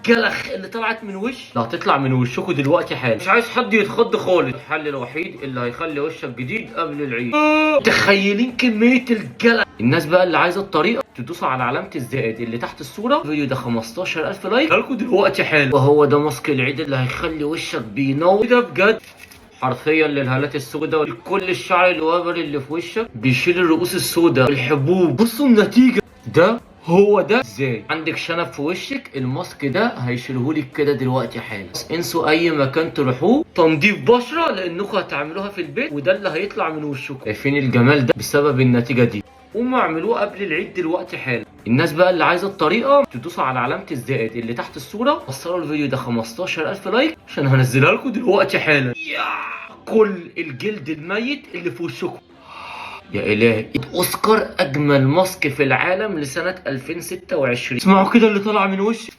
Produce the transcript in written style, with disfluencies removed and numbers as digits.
الجلخ اللي طلعت من وش اللي هتطلع من وشكوا دلوقتي حالا. مش عايز حد يتخض خالص. الحل الوحيد اللي هيخلي وشك جديد قبل العيد. متخيلين كميه الجلخ؟ الناس بقى اللي عايزه الطريقه تدوسوا على علامه الزائد اللي تحت الصوره. الفيديو ده 15000 لايك لكم دلوقتي حالا. وهو ده ماسك العيد اللي هيخلي وشك بينور ده بجد حرفيا للهالات السوداء ولكل الشعر الوابر اللي في وشك. بيشيل الرؤوس السوداء الحبوب. بصوا النتيجه. ده هو ده ازاي عندك شنب في وشك، الماسك ده هيشيلهولك كده دلوقتي حالا. انسوا اي مكان تروحوه تنظيف بشره لانكم هتعملوها في البيت وده اللي هيطلع من وشكم. شايفين الجمال ده بسبب النتيجه دي. قوموا اعملوه قبل العيد دلوقتي حالا. الناس بقى اللي عايزه الطريقه تدوسوا على علامه الزائد اللي تحت الصوره. وصلوا الفيديو ده 15000 لايك عشان هنزلها لكم دلوقتي حالا. كل الجلد الميت اللي في وشكم. يا الهي، اوسكار اجمل ماسك في العالم لسنه 2026. اسمعوا كده اللي طالع من وشي.